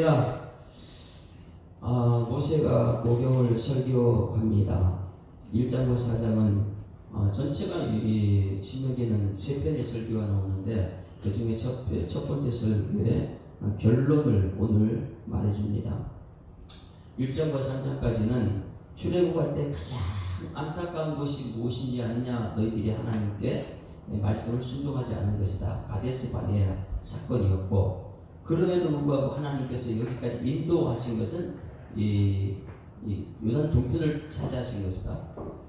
할렐루야. 모세가 모경을 설교합니다. 1장과 4장은 전체가 이 신명기는 세 편의 설교가 나오는데 그 중에 첫 번째 설교의 결론을 오늘 말해줍니다. 1장과 3장까지는 출애굽할 때 가장 안타까운 것이 무엇인지 아느냐, 너희들이 하나님께 말씀을 순종하지 않은 것이다. 가데스 바네아 사건이었고, 그럼에도 불구하고 하나님께서 여기까지 인도하신 것은 이 요단 동편을 차지하신 것이다.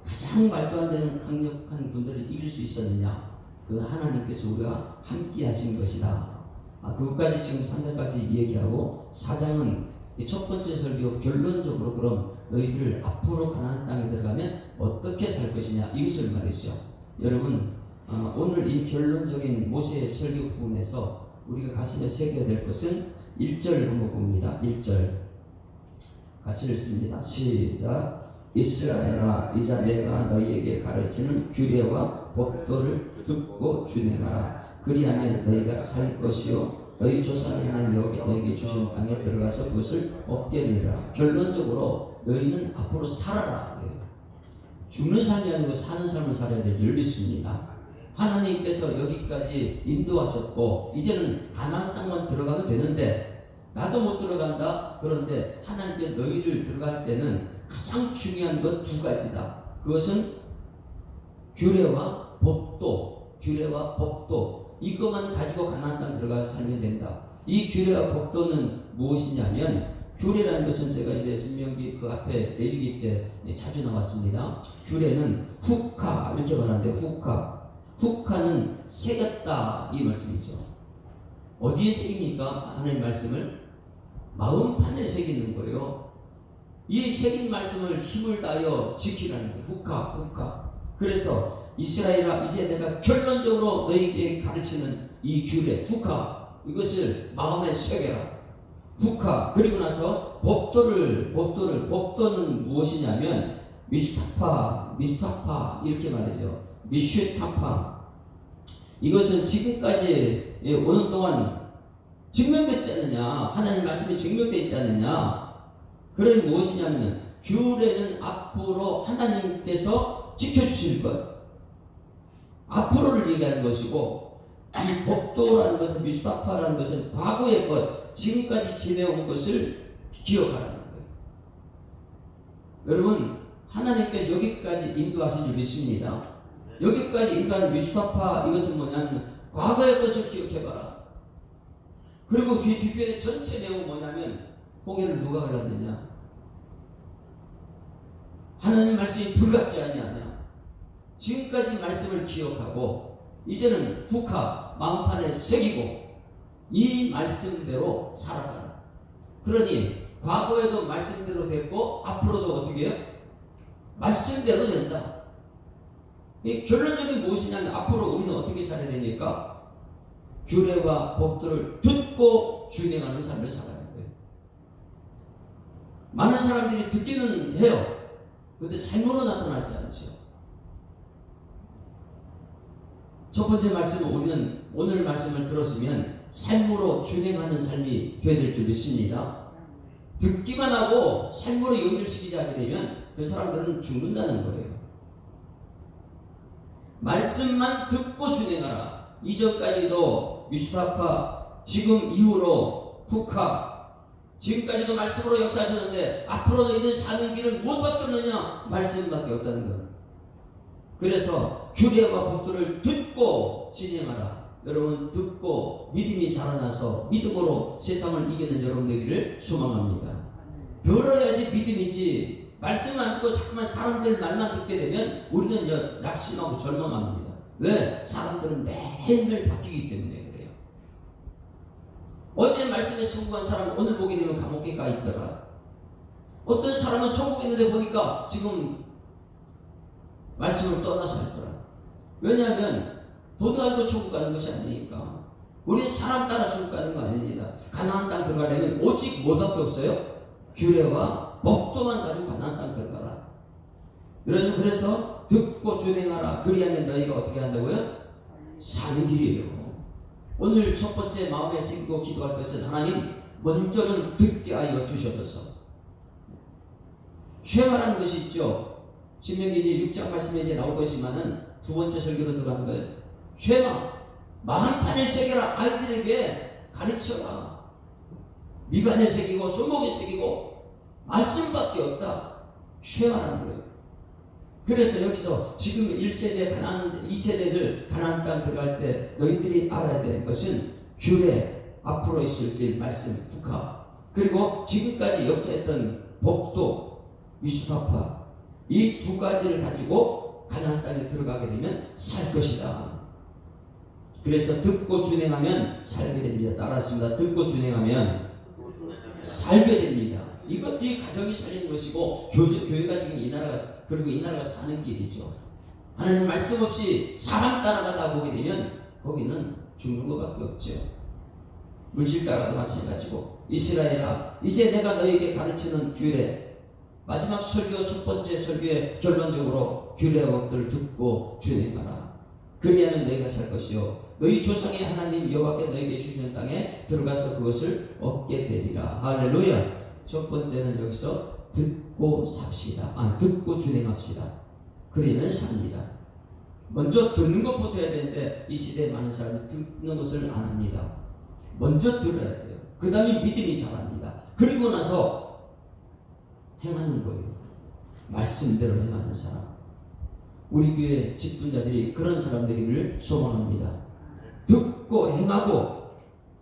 가장 말도 안 되는 강력한 군대를 이길 수 있었느냐? 그 하나님께서 우리가 함께 하신 것이다. 그것까지 지금 3장까지 얘기하고, 4장은 첫 번째 설교 결론적으로 그럼 너희들 앞으로 가나안 땅에 들어가면 어떻게 살 것이냐, 이것을 말해주죠. 여러분, 오늘 이 결론적인 모세의 설교 부분에서 우리가 가슴에 새겨야 될 것은 1절 한번 봅니다. 1절 같이 읽습니다. 시작. 이스라엘아, 이제 내가 너희에게 가르치는 규례와 법도를 듣고 준행하라. 그리하면 너희가 살 것이요 너희 조상의 하나님 여호와께서 너희에게 주신 땅에 들어가서 그것을 얻게 되리라. 결론적으로 너희는 앞으로 살아라. 죽는 삶이 아니고 사는 삶을 살아야 될 줄 믿습니다. 하나님께서 여기까지 인도하셨고 이제는 가나안 땅만 들어가면 되는데 나도 못 들어간다. 그런데 하나님께 너희를 들어갈 때는 가장 중요한 것 두 가지다. 그것은 규례와 법도, 규례와 법도, 이것만 가지고 가나안 땅 들어가서 살면 된다. 이 규례와 법도는 무엇이냐면, 규례라는 것은 제가 이제 신명기 그 앞에 레위기 때 자주 나왔습니다. 규례는 후카 이렇게 말하는데, 후카는 새겼다 이 말씀이죠. 어디에 새깁니까? 하나님 말씀을 마음판에 새기는 거예요. 이 새긴 말씀을 힘을 다하여 지키라는 거예요. 후카. 그래서 이스라엘아, 이제 내가 결론적으로 너희에게 가르치는 이 규례, 후카, 이것을 마음에 새겨라. 후카. 그리고 나서 법도는 무엇이냐면 미슈타파 이렇게 말이죠. 미슈타파. 이것은 지금까지 오는 동안 증명되지 않느냐, 하나님 말씀이 증명되어 있지 않느냐. 그런 무엇이냐면, 규례는 앞으로 하나님께서 지켜주실 것, 앞으로를 얘기하는 것이고, 이 법도라는 것은, 미슈타파라는 것은 과거의 것, 지금까지 지내온 것을 기억하라는 거예요. 여러분, 하나님께서 여기까지 인도하신 줄 믿습니다. 여기까지 인도한 미슈타파, 이것은 뭐냐면 과거의 것을 기억해봐라. 그리고 그 뒤편의 전체 내용은 뭐냐면, 고개를 누가 갈랐느냐? 하나님 말씀이 불같지 아니하냐? 지금까지 말씀을 기억하고 이제는 후카, 마음판에 새기고 이 말씀대로 살아가라. 그러니 과거에도 말씀대로 됐고 앞으로도 어떻게 해요? 말씀대로 된다. 이 결론적인 무엇이냐면, 앞으로 우리는 어떻게 살아야 되니까 규례와 법도를 듣고 준행하는 삶을 살아야 돼요. 많은 사람들이 듣기는 해요. 그런데 삶으로 나타나지 않죠. 첫 번째 말씀은, 우리는 오늘 말씀을 들었으면 삶으로 준행하는 삶이 되어야 될 줄 믿습니다. 듣기만 하고 삶으로 연결시키지 않게 되면 그 사람들은 죽는다는 거예요. 말씀만 듣고 준행하라. 이전까지도 미슈타파, 지금 이후로 후카, 지금까지도 말씀으로 역사하셨는데 앞으로 너희들 사는 길을 못 받겠느냐? 말씀밖에 없다는 것. 그래서 규례와 법도를 듣고 진행하라. 여러분, 듣고 믿음이 자라나서 믿음으로 세상을 이기는 여러분 되기를 소망합니다. 들어야지 믿음이지, 말씀 안 듣고 자꾸만 사람들 말만 듣게 되면 우리는 낙심하고 절망합니다. 왜? 사람들은 매일매일 바뀌기 때문에 그래요. 어제 말씀에 성공한 사람은 오늘 보게 되면 감옥에 가 있더라. 어떤 사람은 성공했는데 보니까 지금 말씀을 떠나서 할 거라. 왜냐하면 돈 가지고 천국 가는 것이 아니니까. 우리는 사람 따라 천국 가는 거 아닙니다. 가나안 땅 들어가려면 오직 뭐밖에 없어요? 규례와 법도만 가지고 가나안 땅 들어가라. 그래서 듣고 준행하라. 그리하면 너희가 어떻게 한다고요? 사는 길이에요. 오늘 첫 번째 마음에 새기고 기도할 것은, 하나님, 먼저는 듣게 하여 주셔서 쉐마라는 것이 있죠. 신명기 이제 6장 말씀에 이제 나올 것이지만은 두 번째 설교로 들어가는 거예요. 쉐마, 만판을 새겨라. 아이들에게 가르쳐라. 미간에 새기고 손목에 새기고 말씀밖에 없다. 쉐마라는 거예요. 그래서 여기서 지금 1세대 가나안 2세대들 가나안 땅 들어갈 때 너희들이 알아야 되는 것은 규례, 앞으로 있을 말씀, 국화, 그리고 지금까지 역사했던 법도, 위수파파, 이 두 가지를 가지고 가나안 땅에 들어가게 되면 살 것이다. 그래서 듣고 준행하면 살게 됩니다. 따라하십니다. 듣고 준행하면 살게 됩니다. 이것들이 가정이 살리는 것이고 교회가 지금 이 나라가, 그리고 이 나라가 사는 길이죠. 하나님 말씀 없이 사람 따라가다 보게 되면 거기는 죽는 것밖에 없죠. 물질 따라도 마찬가지고. 이스라엘아, 이제 내가 너에게 가르치는 규례, 마지막 설교 첫 번째 설교의 결론적으로 규례와 법들을 듣고 준행하라. 그리하면 너희가 살 것이요 너희 조상의 하나님 여호와께 너희에게 주시는 땅에 들어가서 그것을 얻게 되리라. 할렐루야. 첫 번째는 여기서 듣고 삽시다. 듣고 준행합시다. 그리면 삽니다. 먼저 듣는 것부터 해야 되는데 이 시대에 많은 사람이 듣는 것을 안 합니다. 먼저 들어야 돼요. 그 다음에 믿음이 자랍니다. 그리고 나서 행하는 거예요. 말씀대로 행하는 사람. 우리 교회 직분자들이 그런 사람들을 소망합니다. 듣고 행하고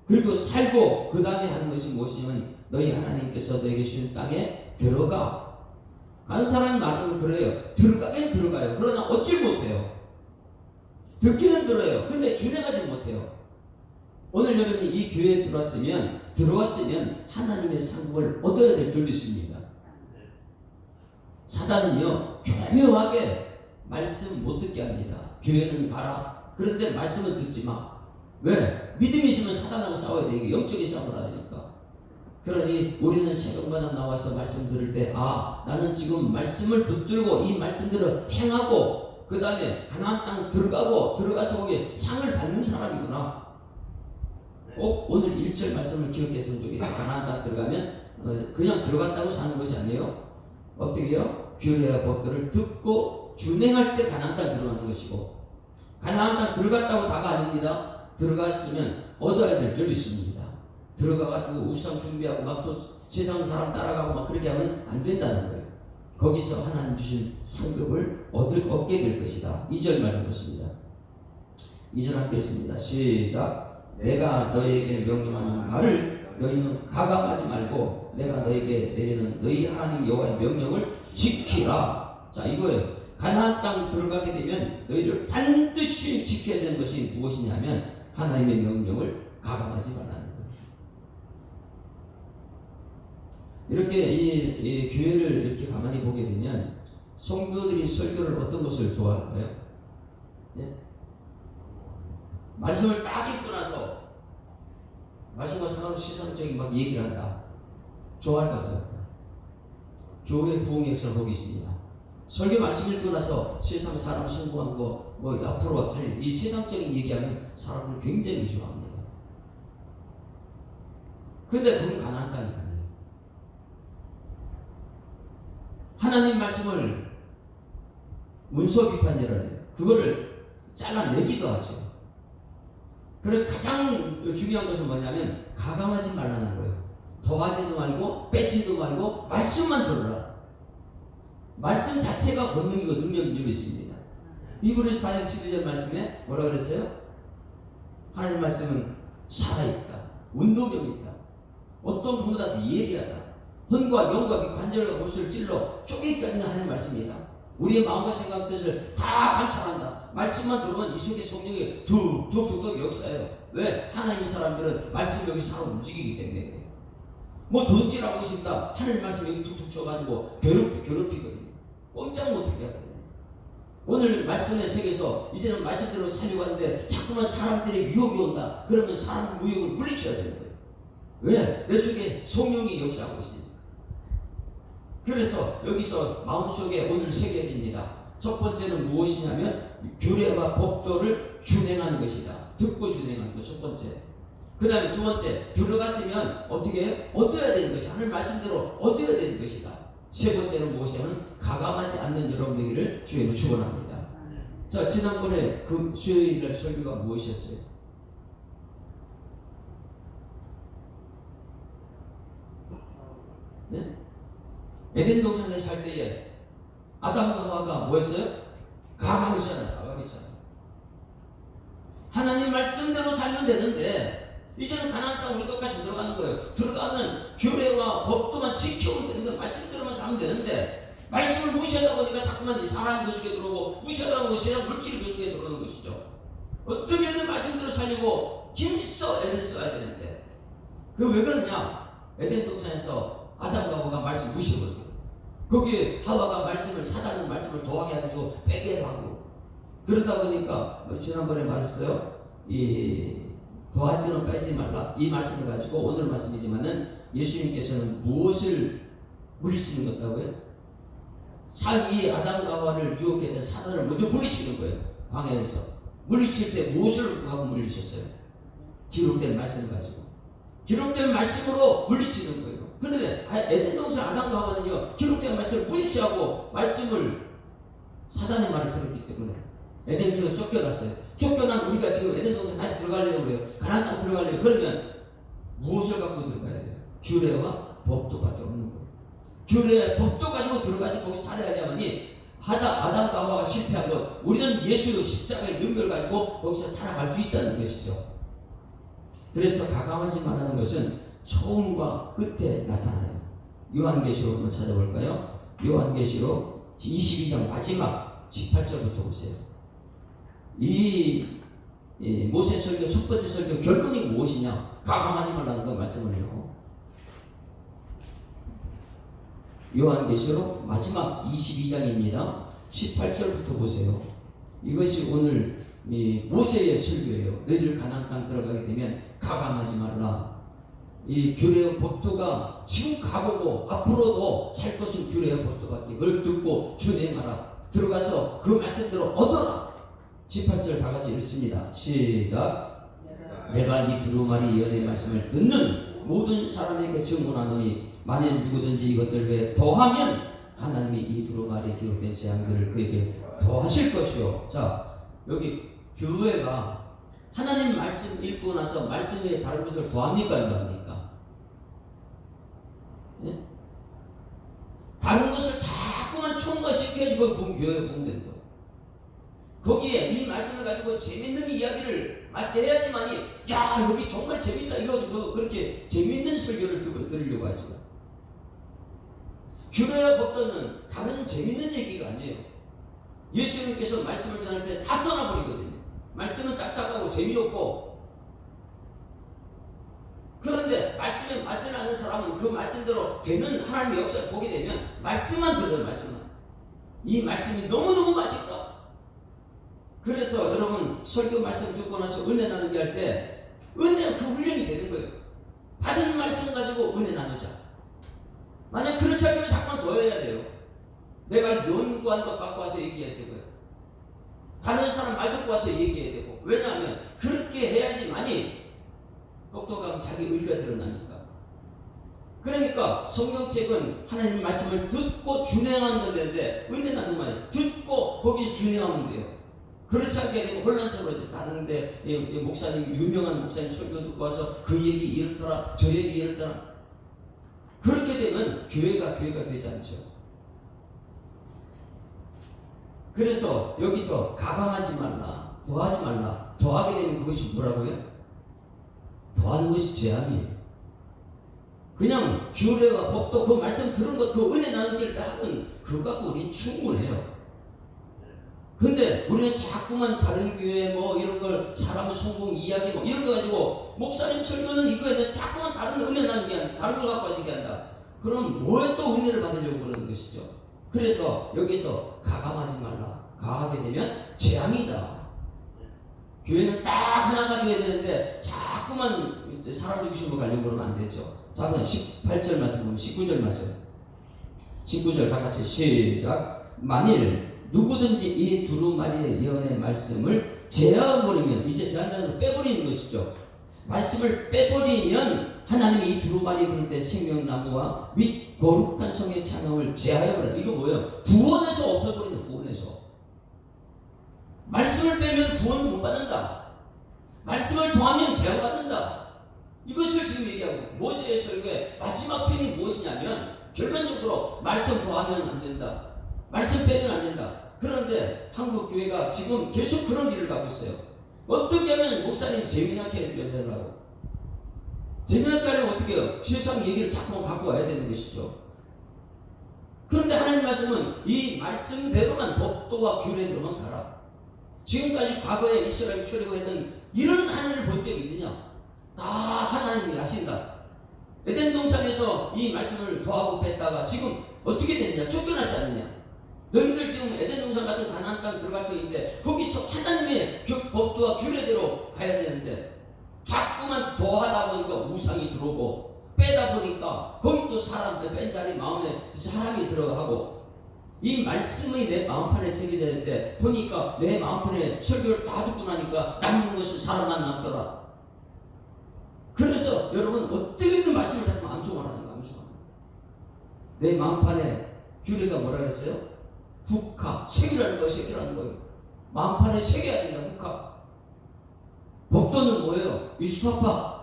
그리고 살고 그 다음에 하는 것이 무엇이냐면 너희 하나님께서 너에게 주신 땅에 들어가. 가는 사람이 말하면 그래요. 들어가긴 들어가요. 그러나 얻지 못해요. 듣기는 들어요. 근데 준행하지 못해요. 오늘 여러분이 이 교회에 들어왔으면 하나님의 상급을 얻어야 될 줄 믿습니다. 사단은요 교묘하게 말씀 못 듣게 합니다. 교회는 가라. 그런데 말씀은 듣지 마. 왜? 믿음이 있으면 사단하고 싸워야 돼. 이게 영적인 싸움을 하니까. 그러니 우리는 새벽마다 나와서 말씀 들을 때 나는 지금 말씀을 붙들고 이 말씀들을 행하고 그 다음에 가나안 땅 들어가서 거기에 상을 받는 사람이구나. 꼭 오늘 1절 말씀을 기억했으면 좋겠어요. 가나안 땅 들어가면 그냥 들어갔다고 사는 것이 아니에요. 어떻게 해요? 규례와 법들을 듣고 준행할 때 가나안 땅 들어가는 것이고, 가나안 땅 들어갔다고 다가 아닙니다. 들어갔으면 얻어야 될 줄 있습니다. 들어가가지고 우상 준비하고 막 또 세상 사람 따라가고 막 그렇게 하면 안 된다는 거예요. 거기서 하나님 주신 상급을 얻게 될 것이다. 2절 말씀 보십니다. 2절 함께 했습니다. 시작. 내가 너희에게 명령하는 말을 너희는 가감하지 말고 내가 너희에게 내리는 너희 하나님 여호와의 명령을 지키라. 자, 이거예요. 가나안 땅 들어가게 되면 너희를 반드시 지켜야 되는 것이 무엇이냐면 하나님의 명령을 가감하지 말라는 거예요. 이렇게 이 교회를 이렇게 가만히 보게 되면 성도들이 설교를 어떤 것을 좋아할까요? 예? 말씀을 딱 읽고 나서 말씀과 상관없이 세상적인 막 얘기를 한다. 좋아할 것 같아요. 교회 부흥의 역사를 보고 있습니다. 설교 말씀 읽고 나서 세상 사람 성공한 거, 앞으로 할 이 세상적인 얘기하면 사람을 굉장히 좋아합니다. 근데 그건 가나안 땅이 아니에요. 하나님 말씀을 문서 비판이라 해요. 그거를 잘라내기도 하죠. 그래 가장 중요한 것은 뭐냐면 가감하지 말라는 거예요. 더하지도 말고 빼지도 말고 말씀만 들어라. 말씀 자체가 권능이고 능력인 줄 믿습니다. 히브리서 4장 12절 말씀에 뭐라 그랬어요? 하나님 말씀은 살아있다. 운동력 있다. 어떤 것보다 예리하다. 혼과 영과 미 관절과 골수를 찔러 쪼개기까지 있는 하나님 말씀이다. 우리의 마음과 생각 뜻을 다 감찰한다. 말씀만 들으면 이 속에 성령이 툭툭툭 역사해요. 왜? 하나님 사람들은 말씀 여기 살아 움직이기 때문에. 도둑질하고 싶다. 하나님 말씀 여기 툭툭 쳐가지고 괴롭히거든요. 꼼짝 못하게 하거든요. 오늘 말씀의 세계에서 이제는 말씀대로 살려고 하는데 자꾸만 사람들의 유혹이 온다. 그러면 사람 유혹을 물리쳐야 되는 거예요. 왜? 내 속에 성령이 역사하고 있습니다. 그래서 여기서 마음속에 오늘 새겨야 됩니다. 첫 번째는 무엇이냐면 규례와 법도를 준행하는 것이다. 듣고 준행하는 것 첫 번째. 그 다음에 두 번째, 들어갔으면 어떻게 해요? 얻어야 되는 것이 하나님 말씀대로 얻어야 되는 것이다. 세 번째는 무엇이냐면 가감하지 않는 여러분에게를 주님으로 축원합니다. 자, 지난번에 그 수요일날 설교가 무엇이었어요? 네? 에덴 동산에 살 때에 아담과 하와가 뭐였어요? 가감했잖아요. 가감했잖아요. 하나님 말씀대로 살면 되는데 이제는 가나안 땅 우리 똑같이 들어가는 거예요. 들어가면 규례와 법도만 지키면 되는 거예요. 말씀대로만 살면 되는데 말씀을 무시하다 보니까 자꾸만 사람 교수에 들어오고 무시하다 보니 세상 물질 교수에 들어오는 것이죠. 어떻게든 말씀대로 살리고 힘써 애를 써야 되는데 그 왜 그러냐? 에덴 동산에서 아담과 하와가 말씀 무시하거든요. 거기에 하와가 말씀을 사단은 말씀을 더하게 하고 빼게 하고 그러다 보니까 지난번에 말했어요. 이 더하지는 빼지 말라 이 말씀을 가지고 오늘 말씀이지만은 예수님께서는 무엇을 물리치는 것 같다고요? 이 아담과 하와를 유혹했던 사단을 먼저 물리치는 거예요. 광야에서 물리칠 때 무엇을 하고 물리쳤어요? 기록된 말씀을 가지고 기록된 말씀으로 물리치는 거예요. 그런데 에덴 동산 아담과 하와는요 기록된 말씀을 무시하고 말씀을 사단의 말을 들었기 때문에 에덴에서 쫓겨났어요. 쫓겨난 우리가 지금 에덴 동산 다시 들어가려고 해요. 가나안 땅 들어가려고 그러면 무엇을 갖고 들어가야 돼요? 규례와 법도밖에 없는 거예요. 규례 법도 가지고 들어가서 거기 살아야지만이 아담과 하와가 실패하고 우리는 예수의 십자가의 능력을 가지고 거기서 살아갈 수 있다는 것이죠. 그래서 가감하지 말라는 것은 처음과 끝에 나타나요. 요한계시록 한번 찾아볼까요? 요한계시록 22장 마지막 18절부터 보세요. 이 모세 설교 첫 번째 설교 결론이 무엇이냐? 가감하지 말라는 거 말씀을요. 요한계시록 마지막 22장입니다. 18절부터 보세요. 이것이 오늘 모세의 설교예요. 너희들 가나안 땅 들어가게 되면 가감하지 말라. 이 규례의 법도가 지금 가보고 앞으로도 살 것은 규례의 법도밖에 그걸 듣고 준행하라. 들어가서 그 말씀대로 얻어라. 18절 다 같이 읽습니다. 시작. 내가 이 두루마리 예언의 말씀을 듣는 모든 사람에게 증언하노니 만일 누구든지 이것들 외에 더하면 하나님이 이 두루마리에 기록된 재앙들을 그에게 더하실 것이요. 자, 여기 교회가 하나님 말씀 읽고 나서 말씀 외에 다른 것을 더합니까? 안 더합니까? 네? 다른 것을 자꾸만 첨가시켜주고 교회에 보면 거예요. 거기에 이 말씀을 가지고 재밌는 이야기를 맞게 해야지만이 야 여기 정말 재밌다 이거 그렇게 재밌는 설교를 들으려고 하죠. 규례와 법도는 다른 재밌는 얘기가 아니에요. 예수님께서 말씀을 전할 때 다 떠나버리거든요. 말씀은 딱딱하고 재미없고 그런데 말씀에 맛을 아는 사람은 그 말씀대로 되는 하나님의 역사를 보게 되면 말씀만 들어요. 말씀만. 이 말씀이 너무너무 맛있다. 그래서 여러분 설교 말씀 듣고 나서 은혜 나누기 할 때 은혜 그 훈련이 되는 거예요. 받은 말씀 가지고 은혜 나누자. 만약 그렇지 않으면 잠깐 더 해야 돼요. 내가 연구한 것 갖고 와서 얘기해야 되고요. 다른 사람 말 듣고 와서 얘기해야 되고. 왜냐하면 그렇게 해야지만이 똑똑하면 자기 의가 드러나니까. 그러니까 성경책은 하나님 말씀을 듣고 준행하는 데인데 은혜 나누면 듣고 거기서 준행하면 돼요. 그렇지 않게 되면 혼란스러워져. 다른데 목사님 유명한 목사님 설교 듣고 와서 그 얘기 이렇더라 저 얘기 이렇더라. 그렇게 되면 교회가 되지 않죠. 그래서 여기서 가감하지 말라, 더하지 말라. 더하게 되면 그것이 뭐라고요? 더하는 것이 죄악이에요. 그냥 규례와 법도 그 말씀 들은 것, 그 은혜 나누기를 다 하면 그거 갖고 우리는 충분해요. 근데 우리는 자꾸만 다른 교회 뭐 이런 걸 사람 성공 이야기 뭐 이런 거 가지고 목사님 설교는 이거에 자꾸만 다른 은혜 나누게 한다. 다른 걸 갖고 하시게 한다. 그럼 뭐에 또 은혜를 받으려고 그러는 것이죠. 그래서 여기서 가감하지 말라. 가하게 되면 재앙이다. 교회는 딱 하나 가져야 되는데 자꾸만 사람 중심으로 가려고 그러면 안 되죠. 자, 그럼 18절 말씀 보면 19절 말씀. 19절 다 같이 시작. 만일 누구든지 이 두루마리의 예언의 말씀을 제어해버리면 이제 제한다는 거 빼버리는 것이죠. 말씀을 빼버리면 하나님이 이 두루마리 그럴 때 생명나무와 및 거룩한 성의 찬양을 제하여 버려. 이거 뭐예요? 구원에서 없어버리는, 구원에서. 말씀을 빼면 구원 못 받는다. 말씀을 더하면 제어받는다. 이것을 지금 얘기하고, 모세의 설교의 마지막 편이 무엇이냐면 결론적으로 말씀 더하면 안 된다. 말씀 빼면 안 된다. 그런데 한국 교회가 지금 계속 그런 길을 가고 있어요. 어떻게 하면 목사님 재미나게 되려고? 재미나게 하려면 어떻게 해요? 세상 얘기를 자꾸 갖고 와야 되는 것이죠. 그런데 하나님 말씀은 이 말씀대로만, 법도와 규례대로만 가라. 지금까지 과거에 이스라엘 출애굽했던 이런 하나님을 본 적이 있느냐? 다 하나님이 아신다. 에덴 동산에서 이 말씀을 더하고 뺐다가 지금 어떻게 됐느냐? 쫓겨났지 않느냐? 너희들 지금 에덴 동산 같은 가나안 땅 들어갈 터인데 거기서 하나님의 법도와 규례대로 가야 되는데 자꾸만 더하다 보니까 우상이 들어오고 빼다 보니까 거기 또 사람, 뺀 자리 마음에 사람이 들어가고 이 말씀이 내 마음판에 새겨져야 되는데 보니까 내 마음판에 설교를 다 듣고 나니까 남는 것은 사람만 남더라. 그래서 여러분 어떻게든 말씀을 자꾸 암송하라는 거야. 암송하는 거야. 내 마음판에 규례가 뭐라 그랬어요? 국화, 새기라는 거예요. 새기라는 거예요. 마음판에 새겨야 된다. 국화. 법도는 뭐예요? 유수파파.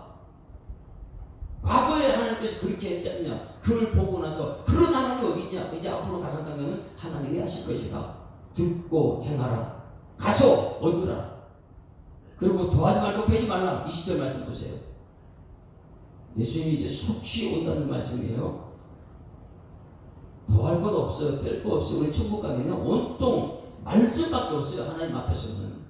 과거에 하나님께서 그렇게 했지 않냐? 그걸 보고 나서 그런 하나님이 어디 있냐? 이제 앞으로 가는 땅에는 하나님이 하실 것이다. 듣고 행하라. 가서 얻으라. 그리고 더하지 말고 빼지 말라. 20절 말씀 보세요. 예수님이 이제 속히 온다는 말씀이에요. 더할 것 없어요. 뺄 것 없어요. 우리 천국 가면요 온통 말씀밖에 없어요. 하나님 앞에서는.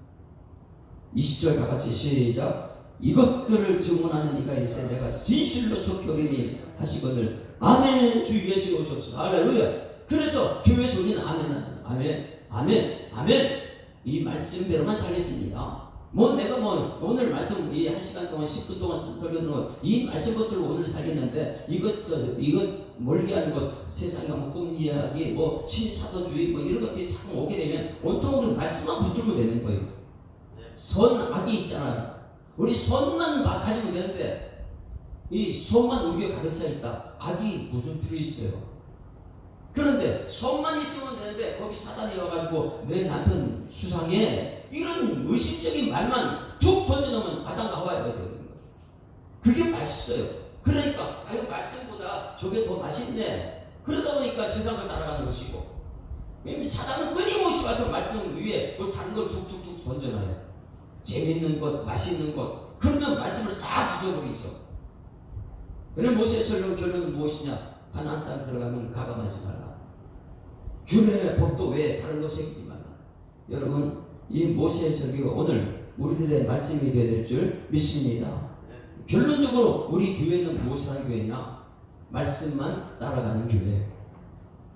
20절 다 같이 시작. 이것들을 증언하는 이가 있어 내가 진실로 속히 오리니 하시거늘 아멘. 주 예수 오시옵소서. 할렐루야. 그래서 교회에서 우리는 아멘, 아멘, 아멘, 아멘. 이 말씀대로만 살겠습니다. 내가 오늘 말씀 이 1시간 동안 10분 동안 설교하는 것 이 말씀 것들을 오늘 살겠는데 이것 멀게 하는 것 세상에 꿈 이야기 신사도주의 이런 것들이 자꾸 오게 되면 온통 우리 말씀만 붙들고 되는 거예요. 선악이 있잖아요. 우리 손만 가지고 되는데 이 손만 우리가 가르쳐 있다. 악이 무슨 필요 있어요? 그런데 손만 있으면 되는데 거기 사단이 와가지고 내 남편 수상해 이런 의심적인 말만 툭 던져놓으면 아담 나와야 되는 거예요. 그게 맛있어요. 그러니까 말씀보다 저게 더 맛있네. 그러다 보니까 세상을 따라가는 것이고 사단은 끊임없이 와서 말씀 위에 다른 걸 툭툭툭 던져놔요. 재밌는 것, 맛있는 것. 그러면 말씀을 싹 잊어버리죠. 그럼 모세의 설교 결론은 무엇이냐? 가나안 땅 들어가면 가감하지 말라. 규례 법도 외에 다른 것 새기지 말라. 여러분 이 모세의 설교가 오늘 우리들의 말씀이 되어야 될 줄 믿습니다. 결론적으로 우리 교회는 무엇을 하는 교회냐? 말씀만 따라가는 교회.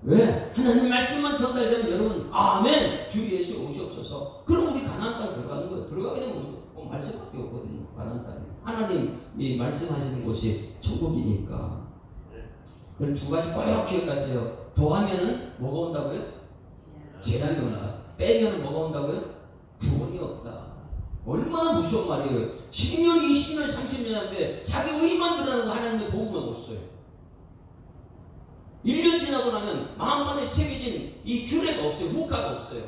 왜? 하나님 말씀만 전달되면 여러분 아멘 주 예수 오시옵소서. 그럼 우리 가나안 땅 들어가는 거예요. 들어가게 되면 말씀밖에 없거든요. 가나안 땅에 하나님이 말씀하시는 곳이 천국이니까. 그럼 두 가지 꼭 기억하세요. 더하면은 뭐가 온다고요? 재난이 온다. 빼면은 뭐가 온다고요? 구원이 없다. 얼마나 무서운 말이에요. 10년, 20년, 30년 한데 자기 의만 드러나는 거 하나님의 복음은 없어요. 1년 지나고 나면 마음판에 새겨진 이 규례가 없어요. 후카가 없어요.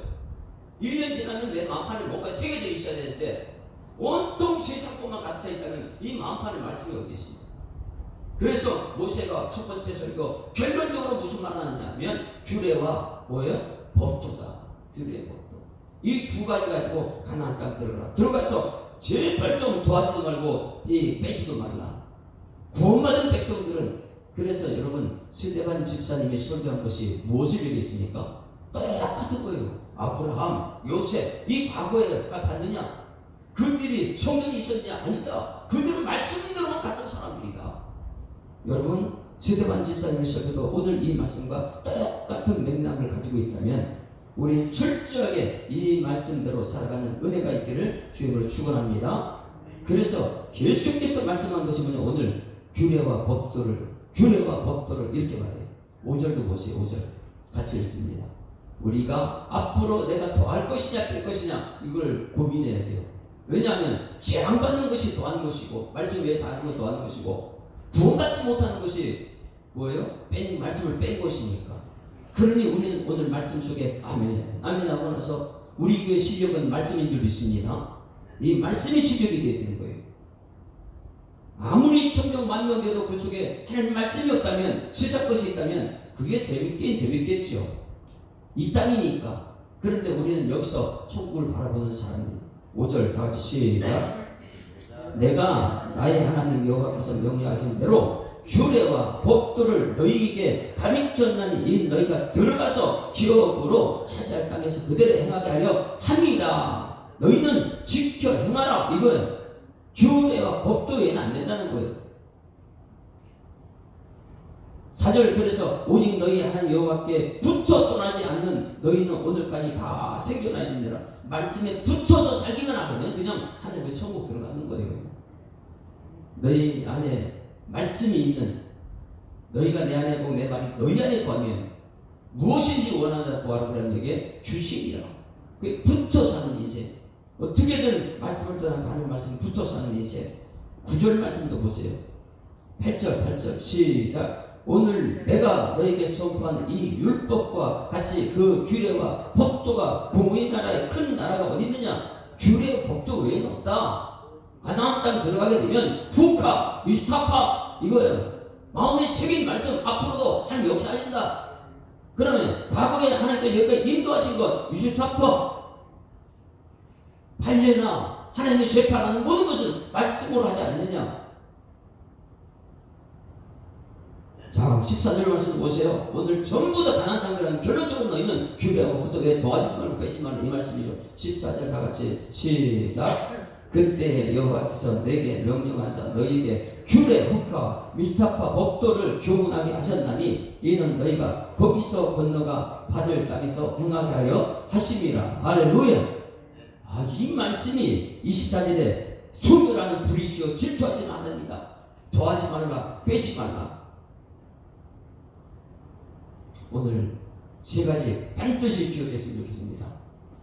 1년 지나면 내 마음판에 뭔가 새겨져 있어야 되는데 온통 세상 것만 같아 있다면 이 마음판에 말씀이 어디 있습니까? 그래서 모세가 첫 번째 설교 결론적으로 무슨 말을 하느냐면 규례와 뭐예요? 법도다. 규례 법도. 이 두 가지 가지고 가나안 땅 들어가라. 들어가서 제발 좀 도와주도 말고 빼지도 말라. 구원받은 백성들은 그래서 여러분 스데반 집사님이 설교한 것이 무엇을 얘기했습니까? 똑같은 거예요. 아브라함, 요셉 이 과거에 봤느냐? 그들이 성령이 있었냐? 아니다. 그들은 말씀대로만 갔던 사람들이다. 여러분 스데반 집사님의 설교도 오늘 이 말씀과 똑같은 맥락을 가지고 있다면 우리 철저하게 이 말씀대로 살아가는 은혜가 있기를 주님으로 축원합니다. 그래서 계속해서 말씀한 것이 뭐냐? 오늘 규례와 법도를 이렇게 말해요. 5절도 보세요. 5절 같이 읽습니다. 우리가 앞으로 내가 더 할 것이냐 뺄 것이냐 이걸 고민해야 돼요. 왜냐하면 죄 안 받는 것이 더하는 것이고 말씀 외에 다 하는 것 더하는 것이고 구원받지 못하는 것이 뭐예요? 말씀을 뺀 것이니까. 그러니 우리는 오늘 말씀 속에 아멘 하고 나서 우리 교회 실력은 말씀인 줄 믿습니다. 이 말씀이 실력이 되어야 되는 거예요. 아무리 천명 만명 돼도 그 속에 하나님 말씀이 없다면, 세상 것이 있다면 그게 재밌겠지요. 이 땅이니까. 그런데 우리는 여기서 천국을 바라보는 사람입니다. 5절 다 같이 시작. 내가 나의 하나님 여호와께서 명령하신 대로 규례와 법도를 너희에게 가르쳤나니 이 너희가 들어가서 기업으로 차지할 땅에서 그대로 행하게 하려 함이다. 너희는 지켜 행하라. 이거예요. 규례와 법도 외에는 안 된다는 거예요. 4절 그래서 오직 너희 하나님 여호와께 붙어 떠나지 않는 너희는 오늘까지 다 생겨나야 됩니다. 말씀에 붙어서 살기만 하면 그냥 하나님의 천국 들어가는 거예요. 너희 안에 말씀이 있는, 너희가 내 안에 보고 내 말이 너희 안에 거하면 무엇인지 원하는 구하라 그러면 이게 주식이라. 그게 붙어 사는 인생. 어떻게든 말씀을 떠나고 하는 말씀 붙어 사는 인생. 9절 말씀도 보세요. 8절 시작. 오늘 내가 너에게 선포하는 이 율법과 같이 그 규례와 법도가 부모의 나라에 큰 나라가 어디 있느냐? 규례 법도 외에는 없다. 가나안 땅 들어가게 되면 후카, 유스타파 이거예요. 마음에 새긴 말씀 앞으로도 하나님 역사하신다. 그러면 과거에 하나님께서 여기까지 인도하신 것 유스타파 8년이나 하나님의 재판하는 모든 것을 말씀으로 하지 않았느냐? 자, 14절 말씀 보세요. 오늘 전부 다 가나안 땅 들어가는 결론적으로 너희는 규례하고 법도에 도와주지 말고 빼지 말라 이 말씀이죠. 14절 다 같이 시작. 그때 여호와께서 내게 명령하사 너희에게 규례, 후카, 미스타파 법도를 교훈하게 하셨나니 이는 너희가 거기서 건너가 받을 땅에서 행하게 하여 하심이라. 할렐루야. 이 말씀이 24절에 소멸하는 불이시여 질투하시면 안 됩니다. 더하지 말라, 빼지 말라. 오늘 세 가지 반드시 기억했으면 좋겠습니다.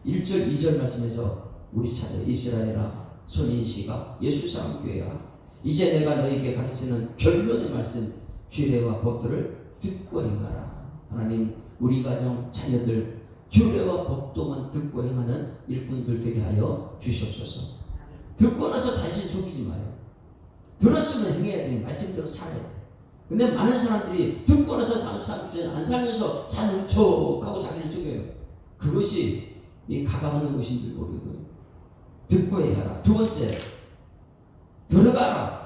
1절, 2절 말씀에서 우리 찾아 이스라엘아 손인시가 예수 사람 교회야. 이제 내가 너희에게 가르치는 결론의 말씀 규례와 법도를 듣고 행하라. 하나님 우리 가정 자녀들 규례와 법도만 듣고 행하는 일꾼들 되게 하여 주시옵소서. 듣고 나서 자신 속이지 마요. 들었으면 행해야 돼. 말씀대로 살아야 돼. 근데 많은 사람들이 듣고 나서 안 살면서 사는 척하고 자기를 속여요. 그것이 이 가감하는 것인 줄 모르고요. 듣고 행하라. 두 번째, 들어가라.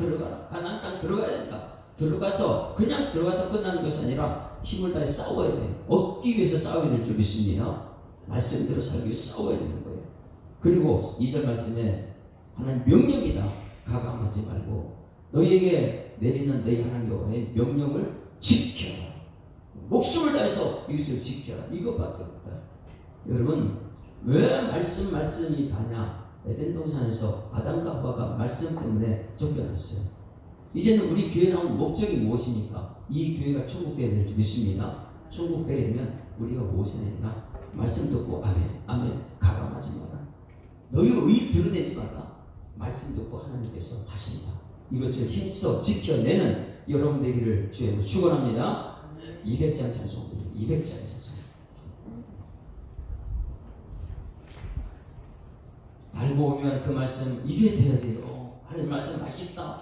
가나안 땅 들어가야 된다. 들어가서 그냥 들어가다 끝나는 것이 아니라 힘을 다해 싸워야 돼. 얻기 위해서 싸워야 될 줄 믿습니다. 말씀대로 살기 위해서 싸워야 되는 거예요. 그리고 2절 말씀에 하나님 명령이다. 가감하지 말고 너희에게 내리는 너희 하나님 여호와의 명령을 지켜라. 목숨을 다해서 이것을 지켜라. 이것밖에 없다. 여러분 왜 말씀이 다냐? 에덴 동산에서 아담과 하와가 말씀 때문에 쫓겨났어요. 이제는 우리 교회 나온 목적이 무엇입니까? 이 교회가 천국 되어야 될 줄 믿습니다. 천국 되려면 우리가 무엇을 해야 되나? 말씀 듣고 아멘 가감하지 마라. 너희 의 드러내지 마라. 말씀 듣고 하나님께서 하신다. 이것을 힘써 지켜내는 여러분 되기를 주의 축원합니다. 200장 찬송, 200장 찬송. 알고 오면 그 말씀 이게 돼야 돼요. 하나님 말씀 맛있다. 야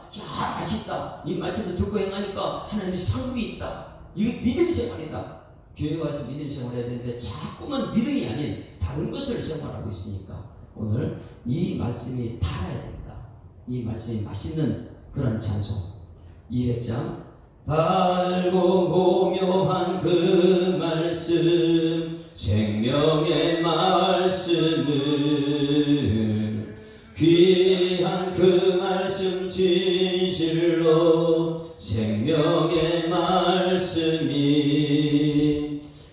맛있다. 이 말씀을 듣고 행하니까 하나님의 상급이 있다. 이게 믿음 생활이다. 교회 와서 믿음 생활해야 되는데 자꾸만 믿음이 아닌 다른 것을 생활하고 있으니까 오늘 이 말씀이 달아야 된다. 이 말씀이 맛있는 그런 찬송 200장 달고 고묘한 그 말씀 생명의 말씀을 귀한 그 말씀 진실로 생명의 말씀이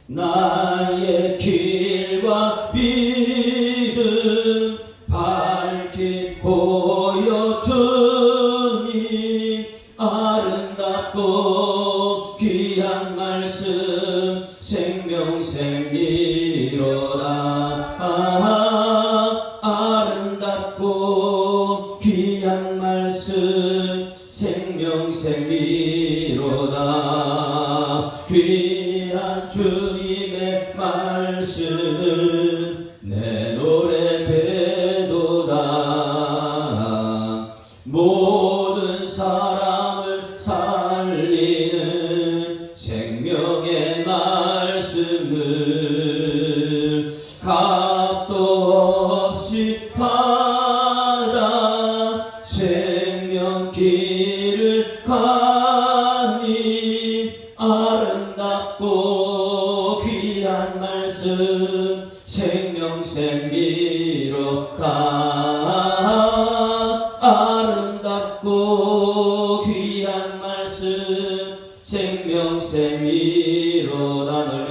나의 길과 믿음 밝히 보여주니 아름답고 귀한 말씀 생명생리로다. 아름답고 생명이로다. 귀한 주님의 말씀은 내 노래 되도다. 모든 사람을 살리는 생명의 말씀을 값도 없이 받아 생명 길을 가니 아름답고 귀한 말씀 생명샘 미로다. 아름답고 귀한 말씀 생명샘 미로다.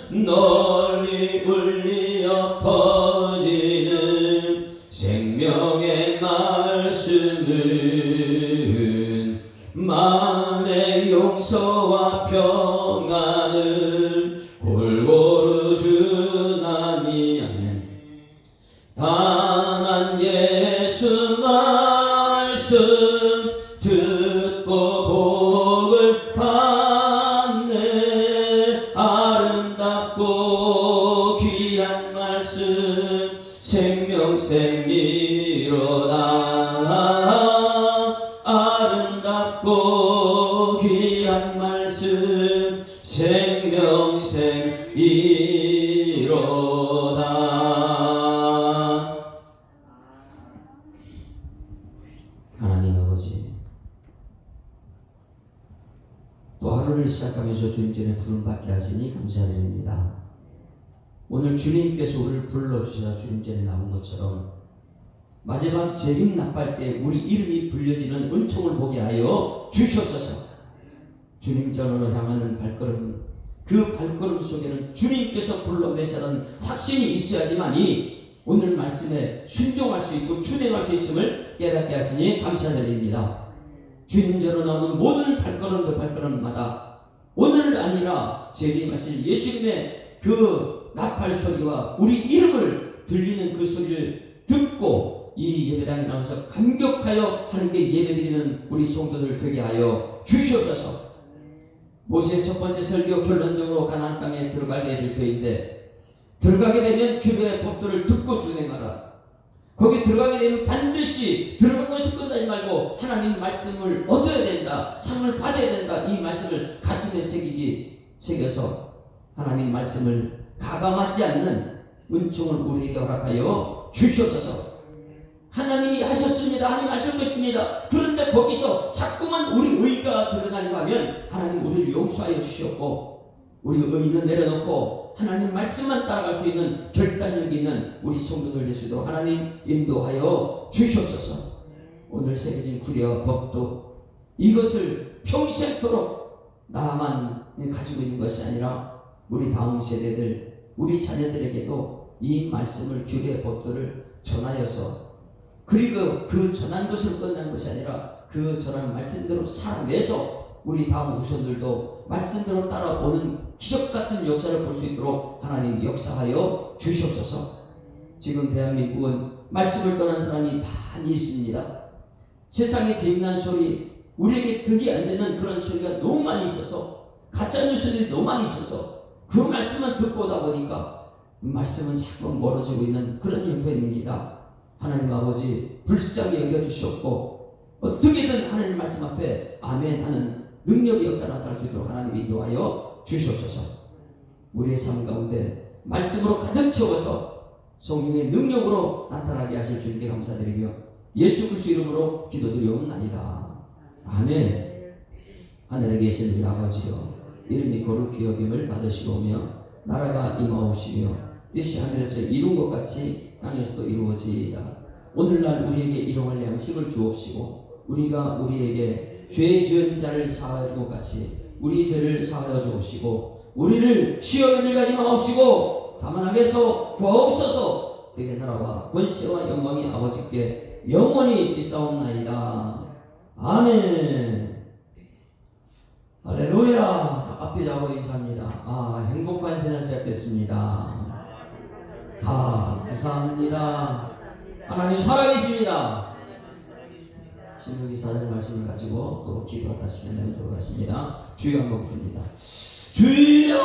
널리 울리어 퍼지는 생명의 말씀은 마음의 용서와 평안을 골고루 주나니. 아멘. 단한 예수 말씀 듣고 복을 받네. 아름답고 귀한 말씀 생명샘 미로다. 아름답고 귀한 말씀 생명샘 미로다. 하나님 아버지, 또 하루를 시작하면서 주님 전에 부름받게 하시니 감사드립니다. 오늘 주님께서 우리를 불러주셔서 주님 전에 나온 것처럼 마지막 재림 나팔 때 우리 이름이 불려지는 은총을 보게 하여 주시옵소서. 주님 전으로 향하는 발걸음, 그 발걸음 속에는 주님께서 불러내시는 확신이 있어야지만이 오늘 말씀에 순종할 수 있고 준행할 수 있음을 깨닫게 하시니 감사드립니다. 주님 전으로 나오는 모든 발걸음마다 오늘 아니라 재림하실 예수님의 그 나팔 소리와 우리 이름을 들리는 그 소리를 듣고 이 예배당에 나와서 감격하여 하나님께 예배드리는 우리 성도들 되게 하여 주시옵소서. 모세의 첫 번째 설교 결론적으로 가나안 땅에 들어가게 될 터인데, 들어가게 되면 규례의 법도를 듣고 준행하라. 거기 들어가게 되면 반드시 들어간 것이 끝나지 말고 하나님 말씀을 얻어야 된다, 상을 받아야 된다. 이 말씀을 가슴에 새겨서 하나님 말씀을 가감하지 않는 은총을 우리에게 허락하여 주시옵소서. 하나님이 하셨습니다. 하나님 하실 것입니다. 그런데 거기서 자꾸만 우리 의가 드러나려고 하면 하나님 우리를 용서하여 주시옵고, 우리 의는 내려놓고 하나님 말씀만 따라갈 수 있는 결단력이 있는 우리 성도들 될 수 있도록 하나님 인도하여 주시옵소서. 오늘 새겨진 구례와 법도 이것을 평생토록 나만 가지고 있는 것이 아니라 우리 다음 세대들, 우리 자녀들에게도 이 말씀을, 규례의 법도를 전하여서, 그리고 그 전한 것으로 끝나는 것이 아니라 그 전한 말씀대로 살아내서 우리 다음 후손들도 말씀대로 따라오는 기적 같은 역사를 볼 수 있도록 하나님 역사하여 주시옵소서. 지금 대한민국은 말씀을 떠난 사람이 많이 있습니다. 세상에 재미난 소리, 우리에게 득이 안 되는 그런 소리가 너무 많이 있어서, 가짜뉴스들이 너무 많이 있어서 그 말씀만 듣고 오다 보니까 말씀은 자꾸 멀어지고 있는 그런 형편입니다. 하나님 아버지, 불쌍히 여겨주시옵고 어떻게든 하나님 말씀 앞에 아멘 하는 능력의 역사 나타날 수 있도록 하나님 인도하여 주시옵소서. 우리의 삶 가운데 말씀으로 가득 채워서 성령의 능력으로 나타나게 하실 주님께 감사드리며 예수 그리스도 이름으로 기도드리옵나이다. 아멘. 하늘에 계신 우리 아버지여, 이름이 거룩히 여김을 받으시오며 나라가 임하오시며 뜻이 하늘에서 이룬 것 같이 땅에서도 이루어지이다. 오늘날 우리에게 일용할 양식을 주옵시고, 우리가 우리에게 죄 지은 자를 사하여 준 것 같이 우리 죄를 사하여 주옵시고, 우리를 시험에 들게 하지 마옵시고 다만 악에서 구하옵소서. 되게 나라와 권세와 영광이 아버지께 영원히 있사옵나이다. 아멘. 할렐루야. 자, 앞뒤 잡고 인사합니다. 행복한 새날 시작됐습니다. 감사합니다. 하나님 살아계십니다. 신명기 4장 말씀을 가지고 또 기도가 다시 내도록 하겠습니다. 주여 한번 부릅니다. 주여!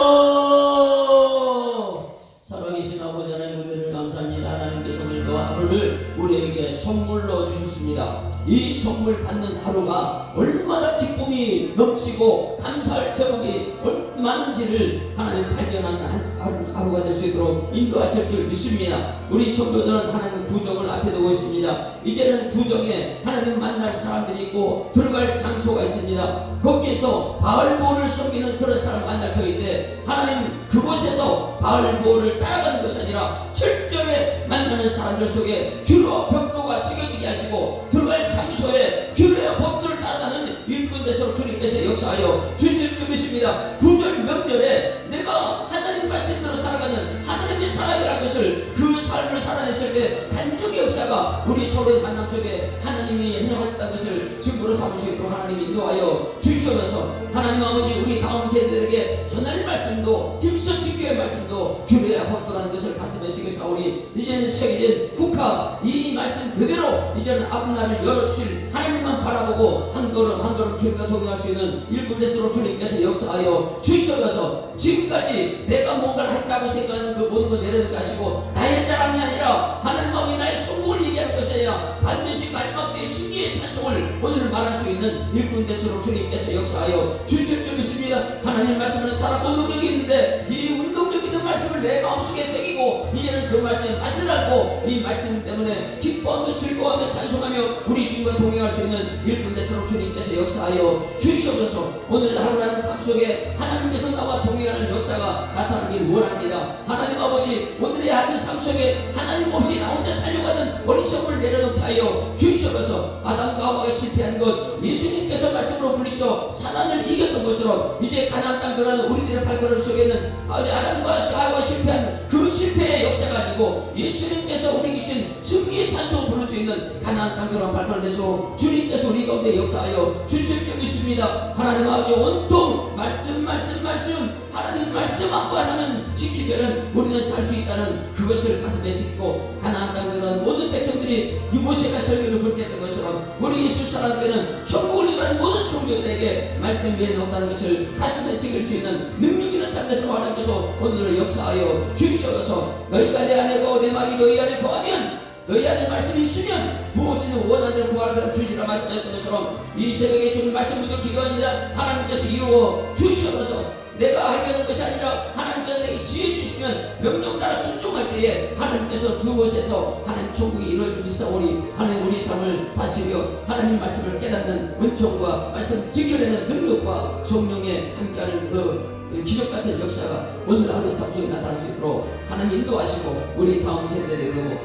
살아계신 아버지 하나님 은혜를 감사합니다. 하나님께서 오늘도 하루를 우리에게 선물로 주셨습니다. 이 선물 받는 하루가 얼마나 기쁨이 넘치고 감사할 제목이 많은지를 하나님 발견하는 하루가 될 수 있도록 인도하실 줄 믿습니다. 우리 성도들은 하나님 구정을 앞에 두고 있습니다. 이제는 구정에 하나님 만날 사람들이 있고 들어갈 장소가 있습니다. 거기에서 바알보를 섬기는 그런 사람을 만날 터인데 하나님 그곳에서 바알보를 따라가는 것이 아니라 철저하게 만나는 사람들 속에 주로 벽도가 새겨지게 하시고 들어갈 장소에 주의 법도를 따라가는 일꾼 대서 주님께서 역사하여 주실 줄 믿습니다. 구절 명절에 내가 하나님 말씀대로 살아가는 하나님의 사람이라는 것을 그 삶을 살아냈을 때 단종의 역사가 우리 서로의 만남 속에 하나님이 행하셨다는 것을 증거로 삼으시도록 하나님이 인도하여 주시옵소서. 하나님 아버지 우리 다음 세대들에게 전할 말씀도 힘써 지켜야 할 말씀도 주의 법도라는 것을 가슴에 새기사오니 이제는 세계된 국가 이 말씀 그대로 이제는 앞날을 열어주실 하나님만 바라보고 한 걸음 한 걸음 주님과 동행할 수 있는 일꾼 대수로 주님께서 역사하여 주시옵소서. 지금까지 내가 뭔가를 했다고 생각하는 그 모든 것 내려놓게 하시고 나의 자랑이 아니라 하나님 아버지 나의 성공을 얘기하는 것이 아니라 반드시 마지막 때의 승리의 찬송을 오늘 말할 수 있는 일꾼 대수로 주님께서 역사하여 주실 줄 믿습니다. 하나님 말씀은 살았고 능력이 있는데 이 운동력 있는 말씀을 내 마음속에 새기고 이제는 그 말씀에 맛을 알고 이 말씀 때문에 기뻐하며 즐거워하며 찬송하며 우리 주님과 동행할 수 있는 일꾼 대수로 주님께서 역사하여 주시옵소서. 오늘 하루라는 삶 속에 하나님께서 나와 동행하는 역사가 나타나길 원합니다. 하나님 아버지 오늘의 하루 삶 속에 하나님 없이 나 혼자 살려고 하는 어리석음을 내려놓게 하여 주시옵소서. 아담과 하와가 실패한 것 예수님께서 말씀으로 물리쳐 사단을 이겼던 것처럼 이제 가나안 땅 들어가는 우리들의 발걸음 속에는 아담과 하와가 실패한 그 실패의 역사가 아니고 예수님께서 우리 계신 승리의 찬송을 부를 수 있는 가나안 땅 들어가는 발걸음에서 주님께서 우리 가운데 역사하여 주실 줄 믿습니다. 하나님 아버지 온통 말씀 하나님 말씀 안고 하나는 지키면은 우리는 살 수 있다는 그것을 가슴에 싣고 가나안 땅 들어가는 모든 백성들이 이모세가 설교를 그렇게 했던 것처럼 우리 예수 사람에게는 천국을 이루는 모든 성도들에게 말씀 위에 넣었다는 것을 가슴에 새길 수 있는 능력 있는 삶에서 하나님께서 오늘을 역사하여 주시옵소서. 너희가 내 안에 거하고 내 말이 너희 안에 거하면 너희 안에 말씀이 있으면 무엇이든 원하는 대로 구하라 주시라 말씀하셨던 것처럼 이 새벽에 주는 말씀을 기도합니다. 하나님께서 이루어 주시옵소서. 내가 하려는 것이 아니라 하나님께서 내게 지혜 주시면 명령 따라 순종할 때에 하나님께서 그곳에서 하나님 천국이 이루어지기 싸우니 하나님 우리 삶을 다스려 하나님 말씀을 깨닫는 은총과 말씀 지켜내는 능력과 성령에 함께하는 그 기적같은 역사가 오늘 하루 삶 속에 나타날 수 있도록 하나님 인도하시고 우리 다음 세대를 이루고